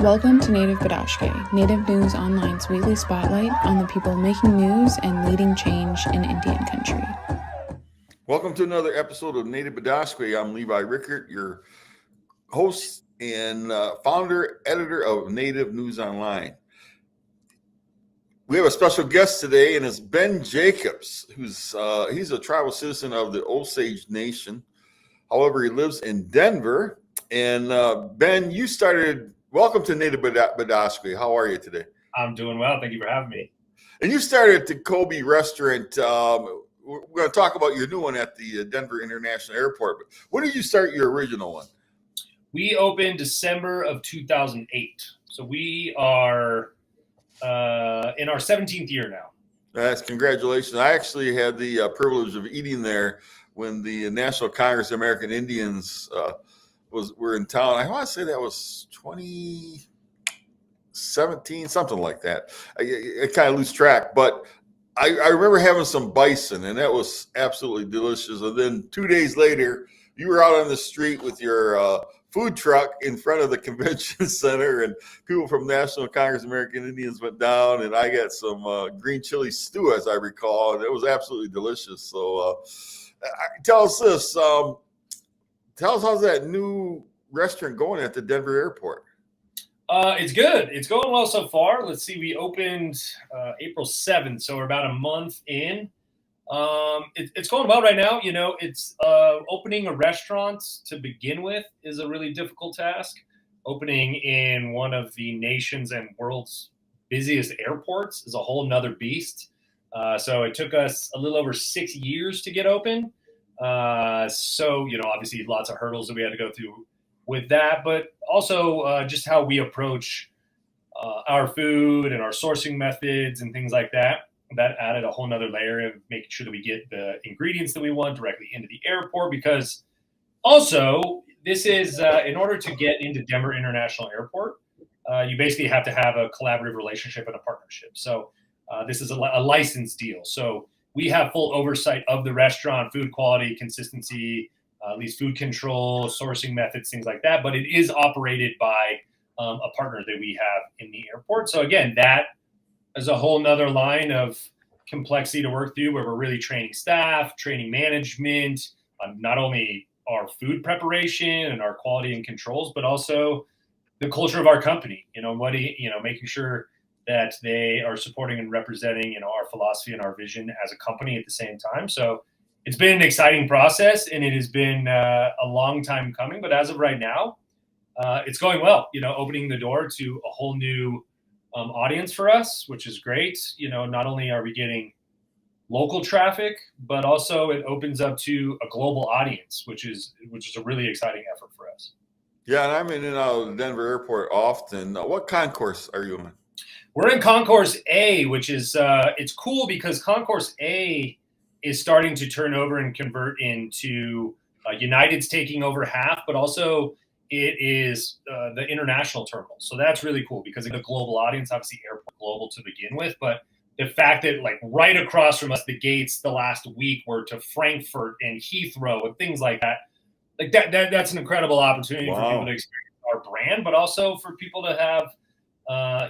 Welcome to Native Bidaské, Native News Online's weekly spotlight on the people making news and leading change in Indian country. Welcome to another episode of Native Bidaské. I'm Levi Rickert, your host and founder, editor of Native News Online. We have a special guest today, and it's Ben Jacobs, he's a tribal citizen of the Osage Nation. However, he lives in Denver. And Ben, welcome to Native Bidaské. How are you today? I'm doing well. Thank you for having me. And you started Tocabe restaurant. We're going to talk about your new one at the Denver International Airport. But when did you start your original one? We opened December of 2008. So we are in our 17th year now. That's congratulations. I actually had the privilege of eating there when the National Congress of American Indians were in town. I want to say that was 2017, something like that. I kind of lose track, but I remember having some bison, and that was absolutely delicious. And then 2 days later, you were out on the street with your food truck in front of the convention center, and people from National Congress of American Indians went down, and I got some green chili stew, as I recall, and it was absolutely delicious. So tell us this. Tell us how's that new restaurant going at the Denver airport? It's good. It's going well so far. Let's see. We opened April 7th, so we're about a month in. It's going well right now. You know, it's opening a restaurant to begin with is a really difficult task. Opening in one of the nation's and world's busiest airports is a whole nother beast. So it took us a little over 6 years to get open. So, you know, obviously lots of hurdles that we had to go through with that, but also just how we approach our food and our sourcing methods and things like that. That added a whole nother layer of making sure that we get the ingredients that we want directly into the airport, because also this is in order to get into Denver International Airport, you basically have to have a collaborative relationship and a partnership. So this is a license deal. So we have full oversight of the restaurant, food quality, consistency, at least food control, sourcing methods, things like that. But it is operated by a partner that we have in the airport. So again, that is a whole nother line of complexity to work through, where we're really training staff, training management, not only our food preparation and our quality and controls, but also the culture of our company. You know, making sure that they are supporting and representing, you know, our philosophy and our vision as a company at the same time. So it's been an exciting process, and it has been a long time coming. But as of right now, it's going well. You know, opening the door to a whole new audience for us, which is great. You know, not only are we getting local traffic, but also it opens up to a global audience, which is a really exciting effort for us. Yeah, and I'm in and out of the Denver airport often. What concourse are you in? We're in Concourse A, which is it's cool because Concourse A is starting to turn over and convert into United's taking over half, but also it is the international terminal. So that's really cool because of the global audience, obviously airport global to begin with, but the fact that like right across from us, the gates the last week were to Frankfurt and Heathrow and things like that. Like that's an incredible opportunity for people to experience our brand, but also for people to have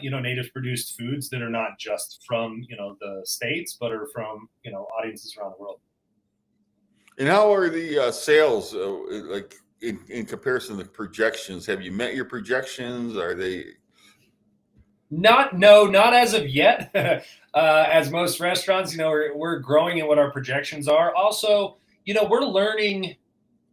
you know, native produced foods that are not just from, you know, the States, but are from, you know, audiences around the world. And how are the sales like in comparison to projections? Have you met your projections? Are they? Not as of yet. As most restaurants, you know, we're growing in what our projections are. Also, you know, we're learning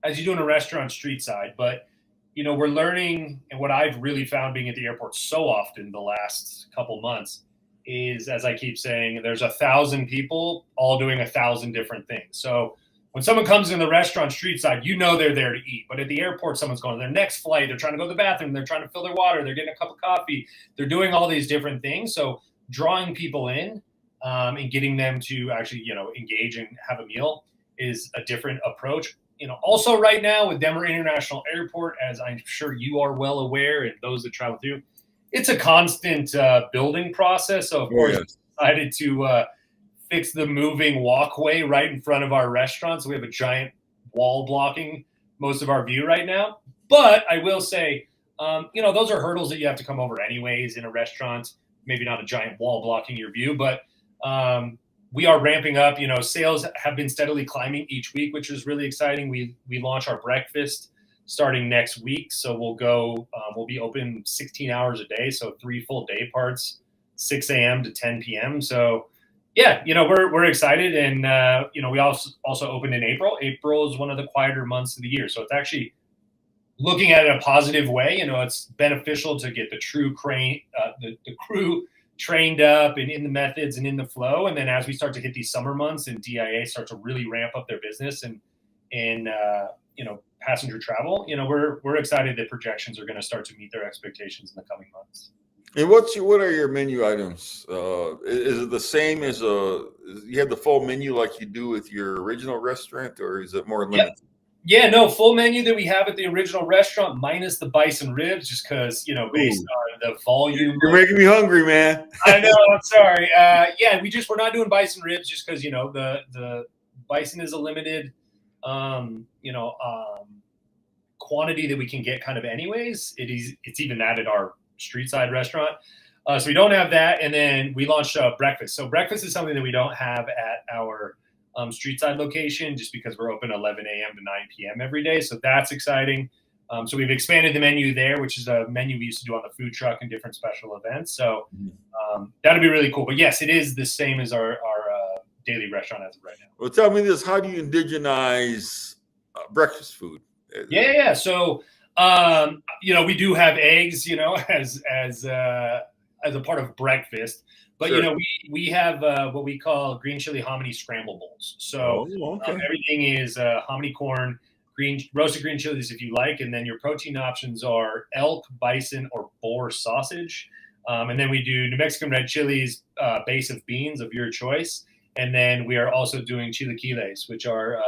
as you do in a restaurant street side, but you know, we're learning, and what I've really found being at the airport so often the last couple months is, as I keep saying, there's 1,000 people all doing 1,000 different things. So when someone comes in the restaurant street side, you know they're there to eat. But at the airport, someone's going to their next flight. They're trying to go to the bathroom. They're trying to fill their water. They're getting a cup of coffee. They're doing all these different things. So drawing people in and getting them to actually, you know, engage and have a meal is a different approach. You know, also right now with Denver International Airport, as I'm sure you are well aware, and those that travel through, it's a constant building process. So of course, we decided to fix the moving walkway right in front of our restaurant. So we have a giant wall blocking most of our view right now. But I will say, those are hurdles that you have to come over anyways in a restaurant. Maybe not a giant wall blocking your view, but we are ramping up. Sales have been steadily climbing each week, which is really exciting. We launch our breakfast starting next week, so we'll be open 16 hours a day, so 3 full day parts, 6 a.m. to 10 p.m. So yeah, we're excited, and we also opened in April. April is one of the quieter months of the year, so it's actually looking at it in a positive way. It's beneficial to get the crew trained up and in the methods and in the flow. And then as we start to hit these summer months and DIA start to really ramp up their business and passenger travel, we're excited that projections are going to start to meet their expectations in the coming months. And what are your menu items? Is it the same as you have the full menu like you do with your original restaurant, or is it more limited? Yep. Yeah, no, full menu that we have at the original restaurant, minus the bison ribs, just because, based on the volume. You're making me hungry, man. I know, I'm sorry. We're not doing bison ribs just because, the bison is a limited, quantity that we can get kind of anyways. It's even that at our street side restaurant. So we don't have that. And then we launched breakfast. So breakfast is something that we don't have at our street side location, just because we're open 11 a.m. to 9 p.m. every day. So that's exciting. So we've expanded the menu there, which is a menu we used to do on the food truck and different special events. So that'll be really cool. But yes, it is the same as our daily restaurant as of right now. Well, tell me this: how do you indigenize breakfast food? Yeah. So we do have eggs, as a part of breakfast. But, sure. We have what we call green chili hominy scramble bowls. So everything is hominy corn, roasted green chilies if you like. And then your protein options are elk, bison, or boar sausage. And then we do New Mexican red chilies, base of beans of your choice. And then we are also doing chilaquiles, which are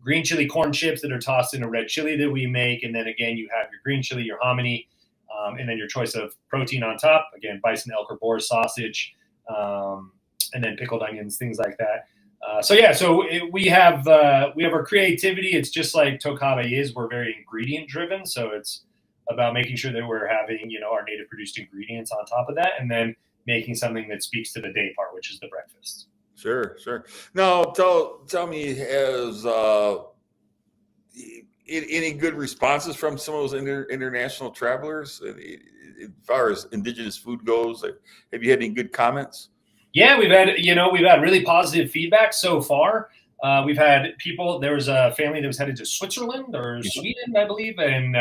green chili corn chips that are tossed in a red chili that we make. And then again, you have your green chili, your hominy, and then your choice of protein on top. Again, bison, elk, or boar sausage. And then pickled onions, things like that. We have our creativity. It's just like Tocabe is. We're very ingredient driven, so it's about making sure that we're having our native produced ingredients on top of that, and then making something that speaks to the day part, which is the breakfast. Sure. Now, tell me, has any good responses from some of those international travelers? As far as indigenous food goes, have you had any good comments? Yeah, we've had really positive feedback so far. We've had people. There was a family that was headed to Switzerland or Sweden, I believe, and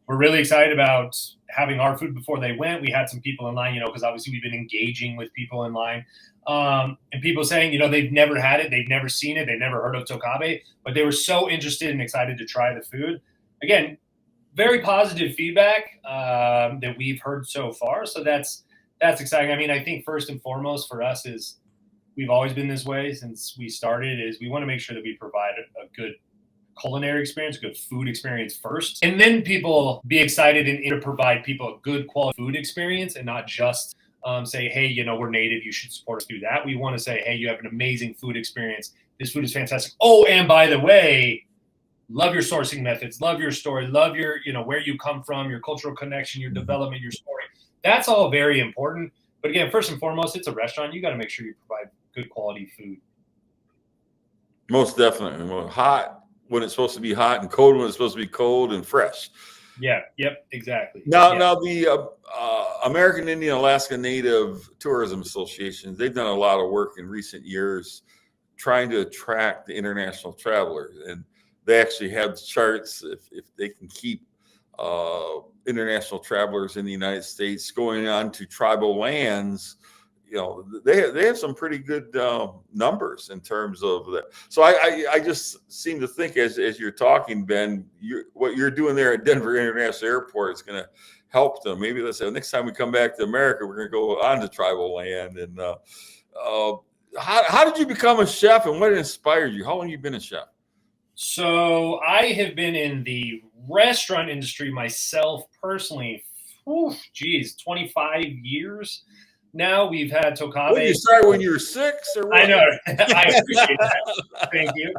we're really excited about having our food before they went. We had some people in line, because obviously we've been engaging with people in line, and people saying, they've never had it, they've never seen it, they've never heard of Tocabe, but they were so interested and excited to try the food. Again, very positive feedback that we've heard so far. So that's exciting. I mean, I think first and foremost for us is we've always been this way since we started, is we want to make sure that we provide a good culinary experience, a good food experience first, and then people be excited and to provide people a good quality food experience and not just say, hey, we're native, you should support us through that. We want to say, hey, you have an amazing food experience. This food is fantastic. Oh, and by the way, love your sourcing methods, love your story, love your, where you come from, your cultural connection, your development, your story. That's all very important. But again, first and foremost, it's a restaurant. You got to make sure you provide good quality food. Most definitely. Well, hot when it's supposed to be hot and cold when it's supposed to be cold and fresh. Yeah. Yep. Exactly. Now the American Indian Alaska Native Tourism Association, they've done a lot of work in recent years trying to attract the international travelers, and they actually have charts if they can keep international travelers in the United States going on to tribal lands. They have some pretty good numbers in terms of that. So I just seem to think as you're talking, Ben, what you're doing there at Denver International Airport is going to help them. Maybe let's say next time we come back to America, we're going to go on to tribal land. And how did you become a chef, and what inspired you? How long have you been a chef? So I have been in the restaurant industry myself personally, 25 years. now. We've had What, Tocabe. you started when you were 6 or what? I know. I appreciate that. Thank you.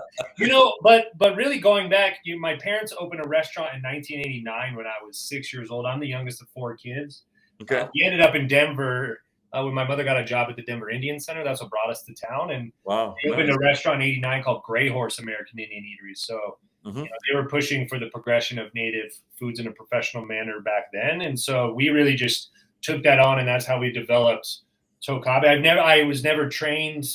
But really going back, my parents opened a restaurant in 1989 when I was 6 years old. I'm the youngest of 4 kids. Okay. We ended up in Denver when my mother got a job at the Denver Indian Center. That's what brought us to town. And Wow. they opened Nice. a restaurant in 89 called Gray Horse American Indian Eateries. So they were pushing for the progression of native foods in a professional manner back then. And so we really just took that on, and that's how we developed Tocabe. I was never trained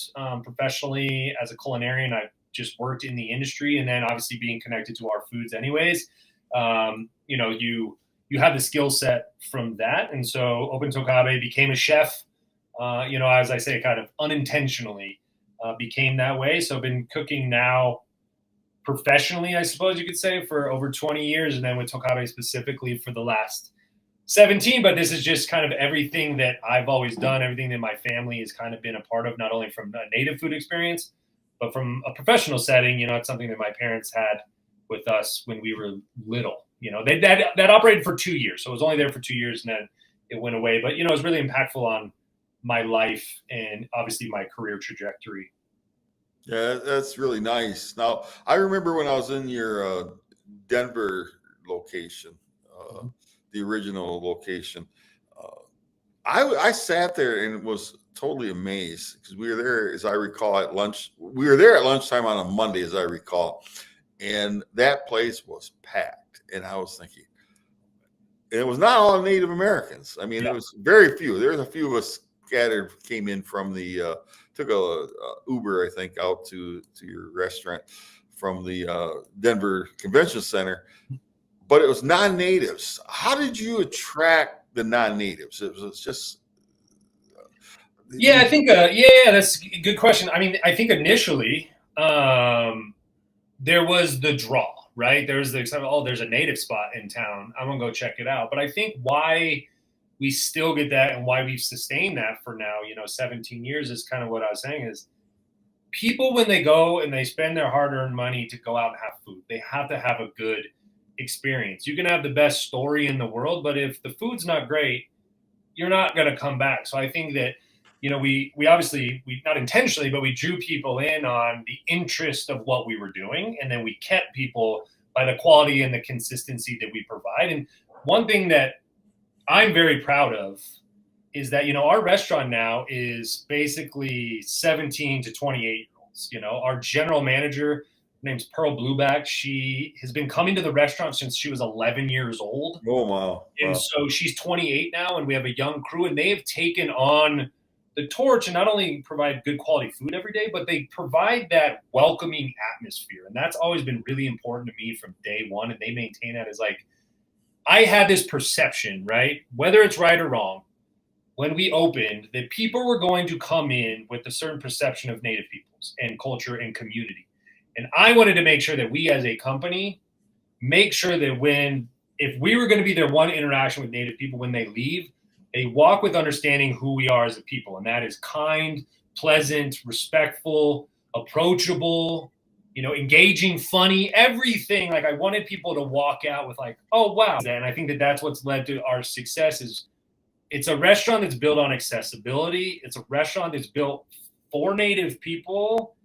professionally as a culinarian. I just worked in the industry, and then obviously being connected to our foods anyways, you have the skill set from that. And so opened Tocabe, became a chef, as I say, kind of unintentionally became that way. So I've been cooking now professionally, I suppose you could say, for over 20 years, and then with Tocabe specifically for the last 17. But this is just kind of everything that I've always done, everything that my family has kind of been a part of, not only from a native food experience, but from a professional setting. It's something that my parents had with us when we were little. That operated for 2 years. So it was only there for 2 years, and then it went away. But, it was really impactful on my life and obviously my career trajectory. Yeah, that's really nice. Now, I remember when I was in your Denver location, the original location, I sat there and was totally amazed because we were there, as I recall, at lunch. We were there at lunchtime on a Monday, as I recall, and that place was packed. And I was thinking, it was not all Native Americans. I mean, There was very few. There was a few of us scattered, came in from the took a Uber, I think, out to your restaurant from the Denver Convention Center, but it was non-natives. How did you attract the non-natives? It was just I think that's a good question. I mean, I think initially there was the draw, right? There was there's a native spot in town, I'm gonna go check it out. But I think why we still get that and why we've sustained that for now, 17 years is kind of what I was saying is people, when they go and they spend their hard-earned money to go out and have food, they have to have a good experience. You can have the best story in the world, but if the food's not great, you're not going to come back. So I think that, we obviously, we not intentionally, but we drew people in on the interest of what we were doing. And then we kept people by the quality and the consistency that we provide. And one thing that I'm very proud of is that, our restaurant now is basically 17 to 28-year-olds. Our general manager, her name's Pearl Blueback. She has been coming to the restaurant since she was 11 years old. Oh, wow. And so she's 28 now, and we have a young crew, and they have taken on the torch and not only provide good quality food every day, but they provide that welcoming atmosphere. And that's always been really important to me from day one. And they maintain that as like, I had this perception, right? Whether it's right or wrong, when we opened, that people were going to come in with a certain perception of Native peoples and culture and community. And I wanted to make sure that we as a company make sure that if we were going to be their one interaction with Native people when they leave, they walk with understanding who we are as a people. And that is kind, pleasant, respectful, approachable, engaging, funny, everything. Like I wanted people to walk out with like, oh, wow. And I think that that's what's led to our success is it's a restaurant that's built on accessibility. It's a restaurant that's built for Native people,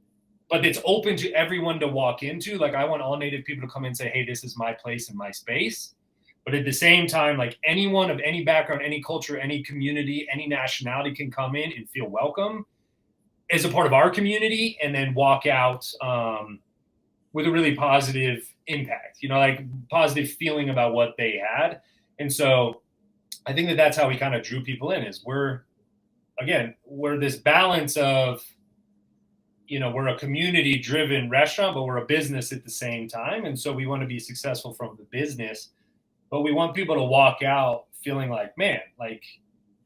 but it's open to everyone to walk into. Like I want all Native people to come in and say, hey, this is my place and my space. But at the same time, like anyone of any background, any culture, any community, any nationality can come in and feel welcome as a part of our community and then walk out with a really positive impact, like positive feeling about what they had. And so I think that that's how we kind of drew people in is we're this balance of, we're a community driven restaurant, but we're a business at the same time. And so we want to be successful from the business, but we want people to walk out feeling like, man, like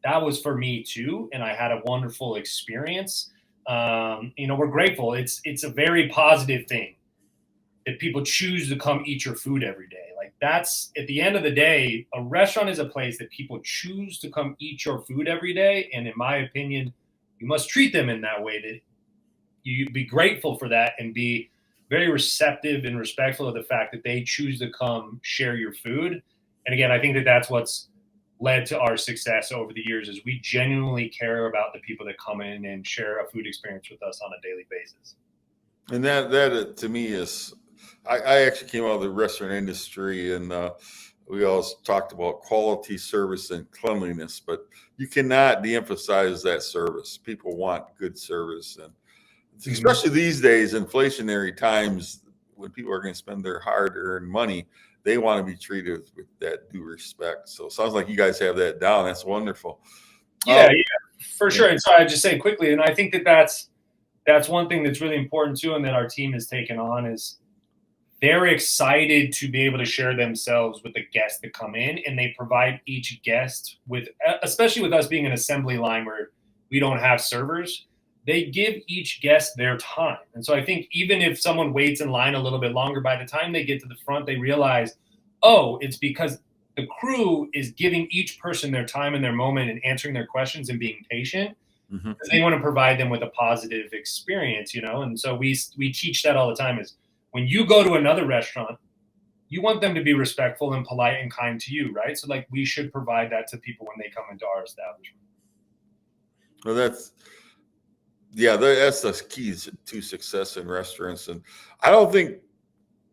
that was for me too. And I had a wonderful experience. We're grateful. It's a very positive thing that people choose to come eat your food every day. Like that's at the end of the day, a restaurant is a place that people choose to come eat your food every day. And in my opinion, you must treat them in that way, that you be grateful for that and be very receptive and respectful of the fact that they choose to come share your food. And again, I think that that's what's led to our success over the years is we genuinely care about the people that come in and share a food experience with us on a daily basis. And that to me is, I actually came out of the restaurant industry, and we always talked about quality, service, and cleanliness, but you cannot de-emphasize that service. People want good service, and especially these days, inflationary times, when people are going to spend their hard-earned money, they want to be treated with that due respect. So it sounds like you guys have that down. That's wonderful. Yeah, for sure. And so I just say quickly, and I think that's one thing that's really important too, and that our team has taken on is they're excited to be able to share themselves with the guests that come in, and they provide each guest with, especially with us being an assembly line where we don't have servers, they give each guest their time. And so I think even if someone waits in line a little bit longer, by the time they get to the front, they realize, oh, it's because the crew is giving each person their time and their moment and answering their questions and being patient. Mm-hmm. They want to provide them with a positive experience, And so we teach that all the time is when you go to another restaurant, you want them to be respectful and polite and kind to you, right? So like we should provide that to people when they come into our establishment. Well, that's the key to success in restaurants. And I don't think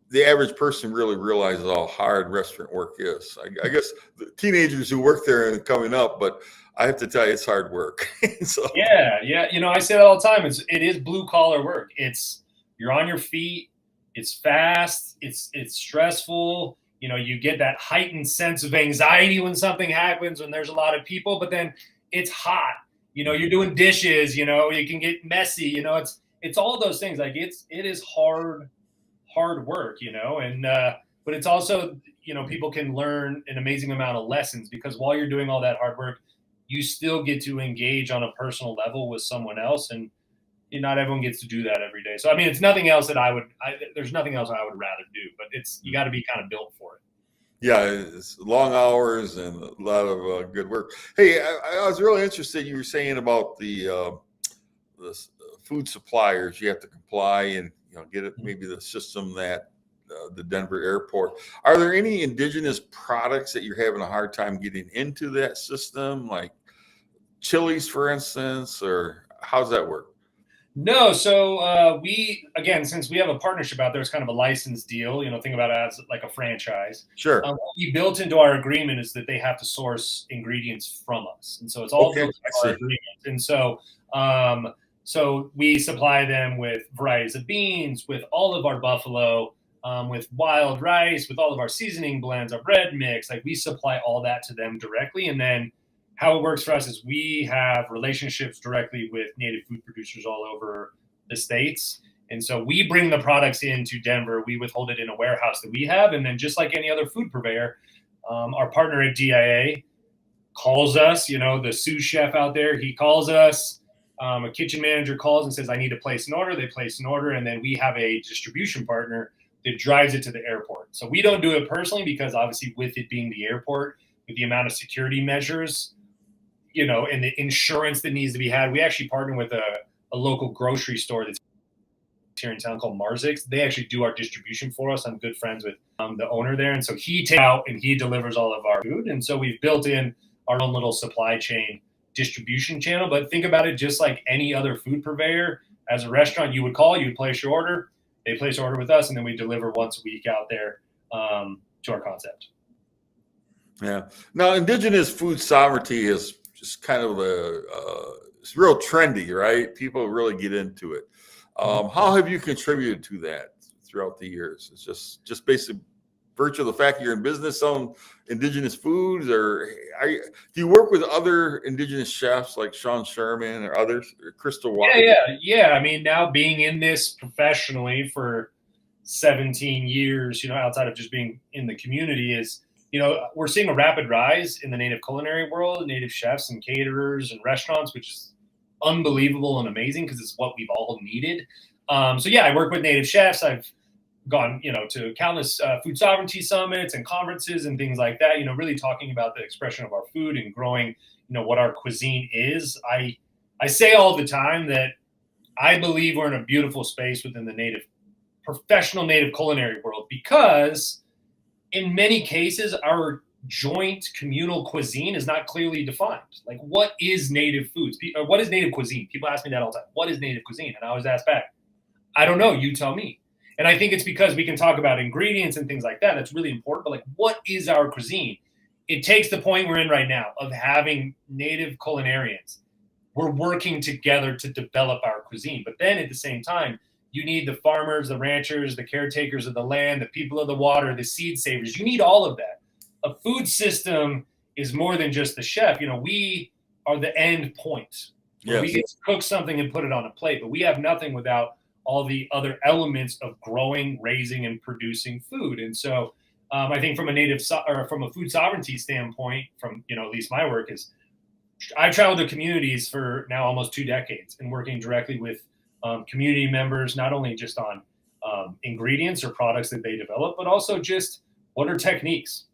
the average person really realizes how hard restaurant work is. I guess the teenagers who work there are coming up, but I have to tell you, it's hard work. So. Yeah. I say that all the time. It is blue collar work. You're on your feet. It's fast. It's stressful. You get that heightened sense of anxiety when something happens, when there's a lot of people, but then it's hot. You're doing dishes, you can get messy, it's all those things. Like it is hard work, and, but it's also, people can learn an amazing amount of lessons because while you're doing all that hard work, you still get to engage on a personal level with someone else. And not everyone gets to do that every day. So, I mean, it's nothing else that there's nothing else I would rather do, but you got to be kind of built for it. Yeah, it's long hours and a lot of good work. Hey, I was really interested. You were saying about the food suppliers. You have to comply and get it. Maybe the system that the Denver airport. Are there any indigenous products that you're having a hard time getting into that system, like chilies, for instance, or how's that work? No, so since we have a partnership out there, it's kind of a license deal. Think about it as like a franchise. Sure. What we built into our agreement is that they have to source ingredients from us, and so it's all built into our agreement. And so we supply them with varieties of beans, with all of our buffalo, with wild rice, with all of our seasoning blends, our bread mix. Like we supply all that to them directly, and then how it works for us is we have relationships directly with native food producers all over the states. And so we bring the products into Denver. We withhold it in a warehouse that we have. And then just like any other food purveyor, our partner at DIA calls us, the sous chef out there, he calls us, a kitchen manager calls and says, I need to place an order. They place an order. And then we have a distribution partner that drives it to the airport. So we don't do it personally because obviously with it being the airport, with the amount of security measures, and the insurance that needs to be had. We actually partner with a local grocery store that's here in town called Marzix. They actually do our distribution for us. I'm good friends with the owner there. And so he takes out and he delivers all of our food. And so we've built in our own little supply chain distribution channel. But think about it just like any other food purveyor. As a restaurant, you would call, you would place your order. They place an order with us, and then we deliver once a week out there to our concept. Yeah. Now, indigenous food sovereignty is just kind of it's real trendy, right? People really get into it. How have you contributed to that throughout the years? It's just basically virtue of the fact that you're in business selling indigenous foods, or do you work with other indigenous chefs like Sean Sherman or others, or Crystal Watt? Yeah. I mean, now being in this professionally for 17 years, outside of just being in the community is, we're seeing a rapid rise in the native culinary world, native chefs and caterers and restaurants, which is unbelievable and amazing because it's what we've all needed. I work with native chefs. I've gone, to countless food sovereignty summits and conferences and things like that, really talking about the expression of our food and growing, what our cuisine is. I say all the time that I believe we're in a beautiful space within the professional native culinary world because in many cases, our joint communal cuisine is not clearly defined. Like, what is native foods? Or what is native cuisine? People ask me that all the time. What is native cuisine? And I always ask back, I don't know. You tell me. And I think it's because we can talk about ingredients and things like that. That's really important. But like, what is our cuisine? It takes the point we're in right now of having native culinarians. We're working together to develop our cuisine. But then at the same time, you need the farmers, the ranchers, the caretakers of the land, the people of the water, the seed savers. You need all of that. A food system is more than just the chef. We are the end point. Yes. We get to cook something and put it on a plate, but we have nothing without all the other elements of growing, raising, and producing food. And so I think from from a food sovereignty standpoint, from at least my work is, I've traveled to communities for now almost 2 decades and working directly with community members, not only just on ingredients or products that they develop, but also just what are techniques?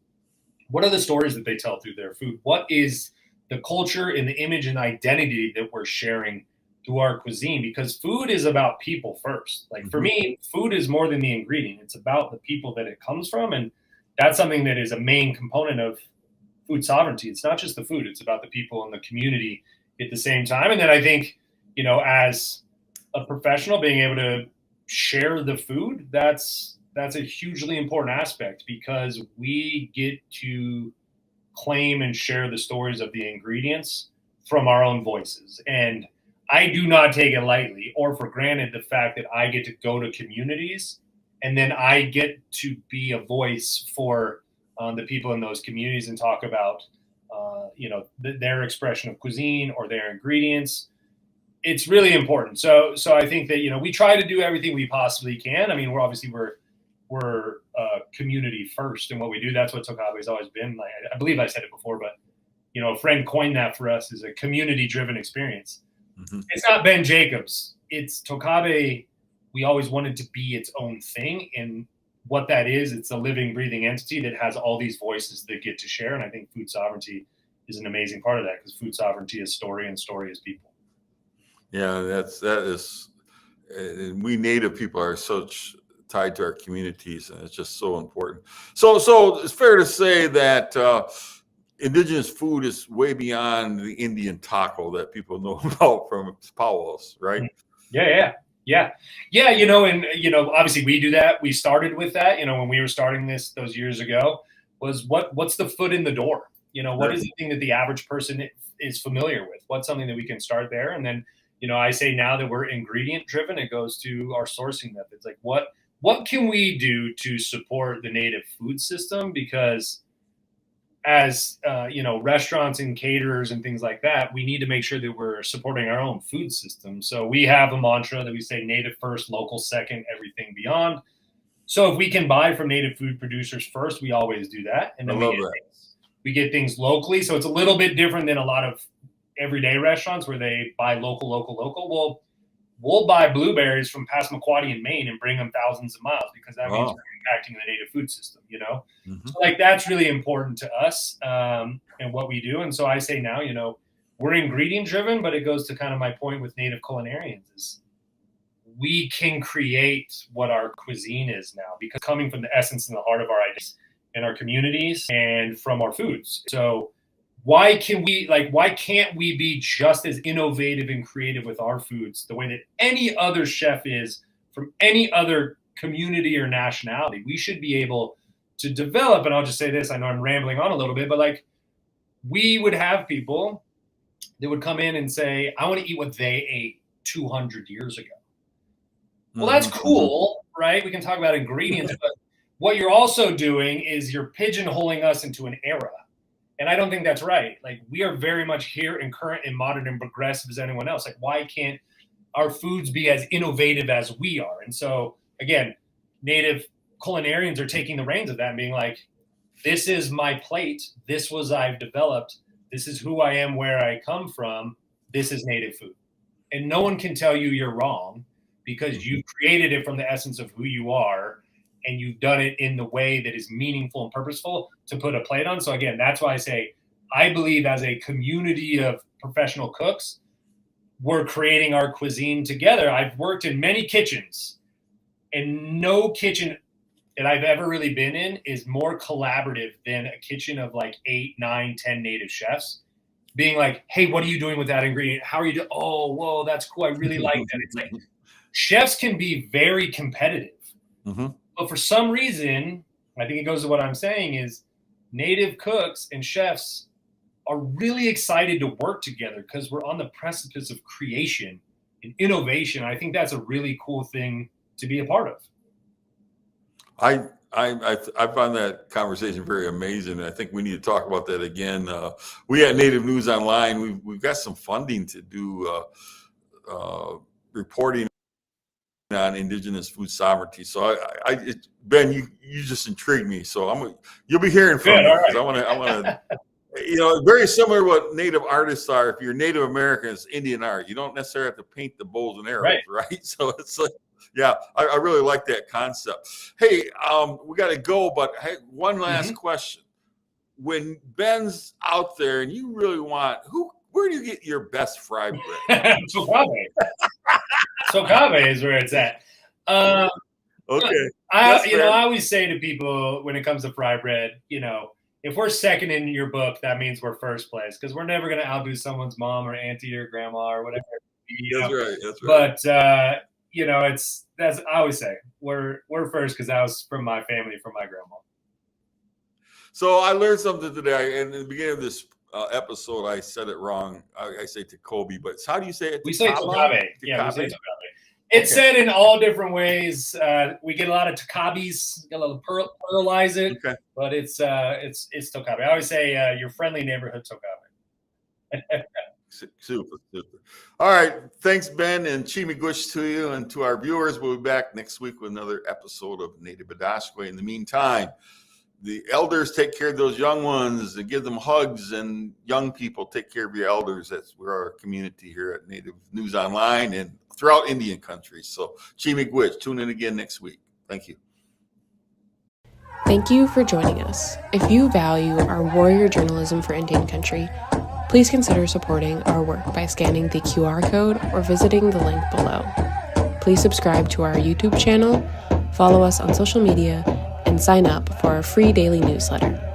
What are the stories that they tell through their food? What is the culture and the image and identity that we're sharing through our cuisine? Because food is about people first. Like for me, food is more than the ingredient. It's about the people that it comes from. And that's something that is a main component of food sovereignty. It's not just the food, it's about the people and the community at the same time. And then I think, as a professional, being able to share the food, that's a hugely important aspect, because we get to claim and share the stories of the ingredients from our own voices. And I do not take it lightly or for granted the fact that I get to go to communities and then I get to be a voice for the people in those communities and talk about, their expression of cuisine or their ingredients. It's really important. So I think that, we try to do everything we possibly can. I mean, we're community first in what we do. That's what Tocabe has always been. I believe I said it before, but a friend coined that for us as a community-driven experience. Mm-hmm. It's not Ben Jacobs. It's Tocabe. We always wanted to be its own thing, and what that is, it's a living, breathing entity that has all these voices that get to share. And I think food sovereignty is an amazing part of that, because food sovereignty is story and story is people. Yeah, that is. We Native people are such tied to our communities, and it's just so important. So it's fair to say that indigenous food is way beyond the Indian taco that people know about from powwows, right? Yeah. And obviously we do that. We started with that. When we were starting those years ago, was what's the foot in the door? What is the thing that the average person is familiar with? What's something that we can start there? And then, I say now that we're ingredient driven, it goes to our sourcing methods. Like what can we do to support the native food system? Because as restaurants and caterers and things like that, we need to make sure that we're supporting our own food system. So we have a mantra that we say native first, local second, everything beyond. So if we can buy from native food producers first, we always do that. And then we get things locally. So it's a little bit different than a lot of everyday restaurants where they buy local. Well, we'll buy blueberries from Passamaquoddy in Maine and bring them thousands of miles, because that means we're impacting the native food system, Mm-hmm. So that's really important to us and what we do. And so I say now, we're ingredient driven, but it goes to kind of my point with native culinarians is we can create what our cuisine is now, because coming from the essence and the heart of our ideas in our communities and from our foods. So why can't we be just as innovative and creative with our foods the way that any other chef is from any other community or nationality? We should be able to develop, and I'll just say this, I know I'm rambling on a little bit, but we would have people that would come in and say, I want to eat what they ate 200 years ago. Well, that's cool, right? We can talk about ingredients, but what you're also doing is you're pigeonholing us into an era. And I don't think that's right. We are very much here and current and modern and progressive as anyone else. Why can't our foods be as innovative as we are? And so, again, native culinarians are taking the reins of that and being like, this is my plate. This was I've developed. This is who I am, where I come from. This is native food. And no one can tell you you're wrong, because you've created it from the essence of who you are. And you've done it in the way that is meaningful and purposeful to put a plate on. So again, that's why I say, I believe as a community of professional cooks, we're creating our cuisine together. I've worked in many kitchens, and no kitchen that I've ever really been in is more collaborative than a kitchen of like 8, 9, 10 native chefs being like, hey, what are you doing with that ingredient? How are you doing? Oh, whoa, that's cool. I really like that. It's like chefs can be very competitive. But for some reason, I think it goes to what I'm saying is native cooks and chefs are really excited to work together because we're on the precipice of creation and innovation. I think that's a really cool thing to be a part of. I find that conversation very amazing. I think we need to talk about that again. We at Native News Online, we've got some funding to do reporting on Indigenous food sovereignty. So Ben, you just intrigued me. So you'll be hearing from me because I want to. Very similar to what Native artists are. If you're Native American, it's Indian art. You don't necessarily have to paint the bows and arrows, right? So it's like, yeah, I really like that concept. Hey, we got to go, but hey, one last question. When Ben's out there and you really want, where do you get your best fry bread? Tocabe. Tocabe is where it's at. Okay. I always say to people when it comes to fry bread, if we're second in your book, that means we're first place because we're never going to outdo someone's mom or auntie or grandma or whatever. That's right. But I always say we're first because that was from my family, from my grandma. So I learned something today. And in the beginning of this episode, I said it wrong. I say Tocabe, but how do do you say it? We say Tocabe. Yeah, we say Tocabe. It's said in all different ways. We get a lot of Tocabes, get a little pluralize it, but it's Tocabe. I always say your friendly neighborhood Tocabe. Super. All right. Thanks, Ben, and Chimigush to you and to our viewers. We'll be back next week with another episode of Native Bidaské. In the meantime, the elders take care of those young ones and give them hugs, and young people take care of your elders. We're our community here at Native News Online and throughout Indian country. So Chimigush, tune in again next week. Thank you. Thank you for joining us. If you value our warrior journalism for Indian country, please consider supporting our work by scanning the QR code or visiting the link below. Please subscribe to our YouTube channel, follow us on social media, and sign up for our free daily newsletter.